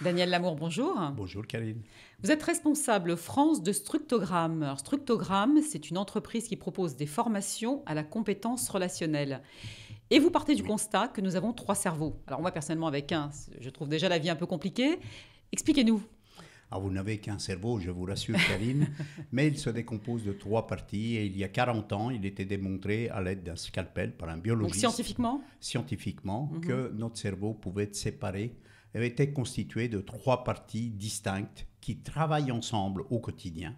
Daniel Lamour, bonjour. Bonjour Karine. Vous êtes responsable France de Structogramme. Alors, Structogramme, c'est une entreprise qui propose des formations à la compétence relationnelle. Et vous partez du constat que nous avons 3 cerveaux. Alors moi, personnellement, avec un, je trouve déjà la vie un peu compliquée. Expliquez-nous. Alors, vous n'avez qu'un cerveau, je vous rassure Karine, mais il se décompose de 3 parties et il y a 40 ans, il était démontré à l'aide d'un scalpel par un biologiste. Donc Scientifiquement, que notre cerveau pouvait être séparé, était constitué de 3 parties distinctes qui travaillent ensemble au quotidien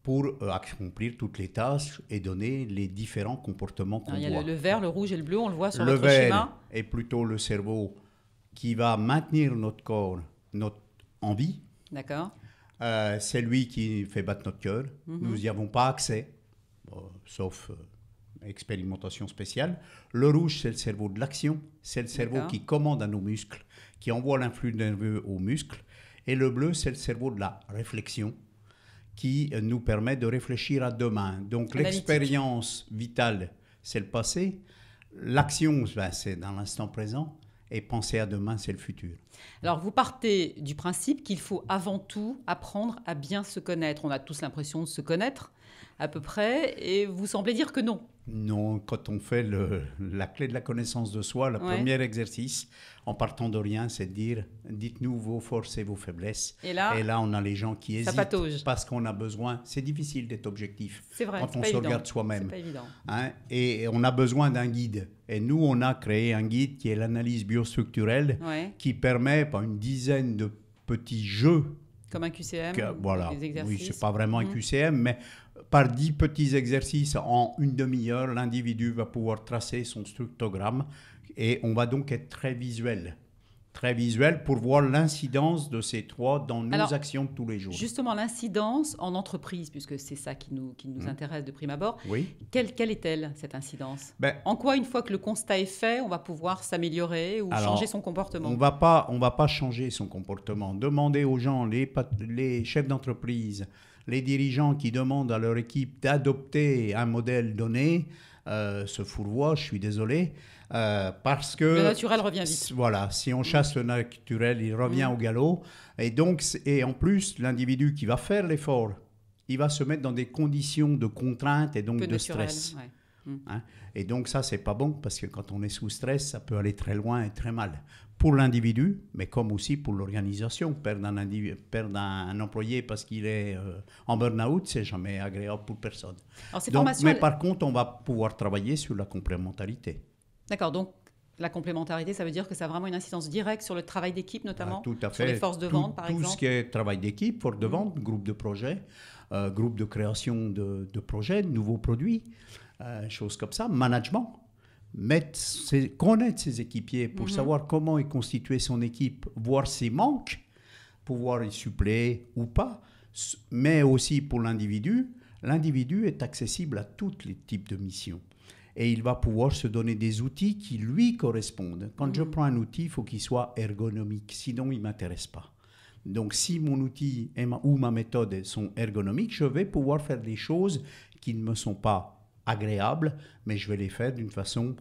pour accomplir toutes les tâches et donner les différents comportements qu'on voit. Il y a le vert, le rouge et le bleu, on le voit sur le votre vert schéma. est plutôt le cerveau qui va maintenir notre corps en vie. D'accord. C'est lui qui fait battre notre cœur. Nous n'y avons pas accès, sauf expérimentation spéciale. Le rouge, c'est le cerveau de l'action. C'est le cerveau qui commande à nos muscles, qui envoie l'influx nerveux aux muscles. Et le bleu, c'est le cerveau de la réflexion, qui nous permet de réfléchir à demain. Donc l'expérience vitale, c'est le passé. L'action, c'est dans l'instant présent. Et penser à demain, c'est le futur. Alors, vous partez du principe qu'il faut avant tout apprendre à bien se connaître. On a tous l'impression de se connaître à peu près, et vous semblez dire que non. Non, quand on fait la clé de la connaissance de soi, le premier exercice, en partant de rien, c'est de dire « dites-nous vos forces et vos faiblesses ». Et là, on a les gens qui hésitent parce qu'on a besoin. C'est difficile d'être objectif quand on se regarde soi-même. C'est pas évident. Hein, et on a besoin d'un guide. Et nous, on a créé un guide qui est l'analyse biostructurelle qui permet, par une dizaine de petits jeux, comme un QCM, voilà. des exercices. Oui, c'est pas vraiment un QCM, mais par 10 petits exercices en une demi-heure, l'individu va pouvoir tracer son structogramme et on va donc être très visuel pour voir l'incidence de ces 3 dans nos actions de tous les jours. Justement, l'incidence en entreprise, puisque c'est ça qui nous intéresse de prime abord, quelle est-elle, cette incidence? En quoi, une fois que le constat est fait, on va pouvoir s'améliorer ou changer son comportement? On va pas changer son comportement. Demandez aux gens, les chefs d'entreprise, les dirigeants qui demandent à leur équipe d'adopter un modèle donné, se fourvoient, je suis désolé, parce que... Le naturel revient vite. Voilà, si on chasse le naturel, il revient au galop. Et en plus, l'individu qui va faire l'effort, il va se mettre dans des conditions de contrainte et donc de stress. Hein? Et donc ça, c'est pas bon, parce que quand on est sous stress, ça peut aller très loin et très mal. Pour l'individu, mais comme aussi pour l'organisation. Perdre un employé parce qu'il est en burn-out, c'est jamais agréable pour personne. Alors, mais par contre, on va pouvoir travailler sur la complémentarité. D'accord, donc la complémentarité, ça veut dire que ça a vraiment une incidence directe sur le travail d'équipe, notamment tout à fait. Sur les forces de vente, par exemple. Tout ce qui est travail d'équipe, force de vente, groupe de projet, groupe de création de projets, de nouveaux produits, choses comme ça, management. Connaître ses équipiers pour savoir comment est constituée son équipe, voir ses manques, pouvoir y suppléer ou pas, mais aussi pour l'individu. L'individu est accessible à tous les types de missions et il va pouvoir se donner des outils qui lui correspondent. Quand je prends un outil, il faut qu'il soit ergonomique, sinon il ne m'intéresse pas. Donc si mon outil ou ma méthode sont ergonomiques, je vais pouvoir faire des choses qui ne me sont pas agréables, mais je vais les faire d'une façon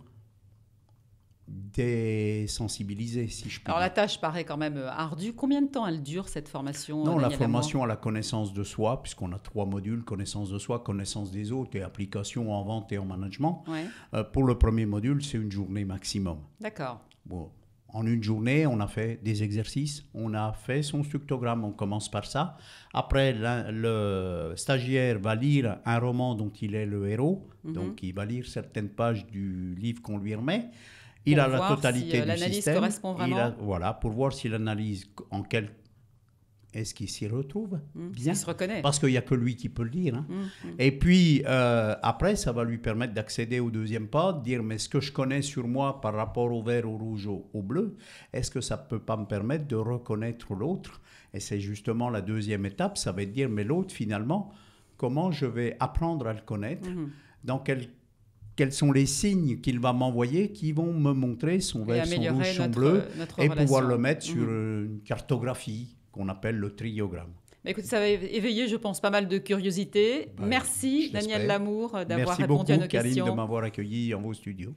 désensibilisée, si je puis dire. Alors la tâche paraît quand même ardue. Combien de temps elle dure, cette formation? Non, la formation à la connaissance de soi, puisqu'on a 3 modules, connaissance de soi, connaissance des autres et application en vente et en management. Pour le premier module, c'est une journée maximum. D'accord. Bon. En une journée, on a fait des exercices, on a fait son structogramme, on commence par ça. Après, le stagiaire va lire un roman dont il est le héros, donc il va lire certaines pages du livre qu'on lui remet. Il a la totalité du système. Correspond vraiment. Voilà, pour voir si l'analyse, est-ce qu'il s'y retrouve bien? Il se reconnaît. Parce qu'il n'y a que lui qui peut le dire. Hein. Et puis, après, ça va lui permettre d'accéder au deuxième pas, de dire, mais ce que je connais sur moi par rapport au vert, au rouge, au bleu, est-ce que ça ne peut pas me permettre de reconnaître l'autre? Et c'est justement la deuxième étape, ça va être de dire, mais l'autre, finalement, comment je vais apprendre à le connaître? Dans quels sont les signes qu'il va m'envoyer qui vont me montrer son vert, son rouge, son bleu, et pouvoir le mettre sur une cartographie qu'on appelle le triogramme. Mais écoutez, ça va éveiller, je pense, pas mal de curiosité. Merci, Daniel Lamour, d'avoir répondu à nos questions. Merci beaucoup, Karine, de m'avoir accueilli en vos studios.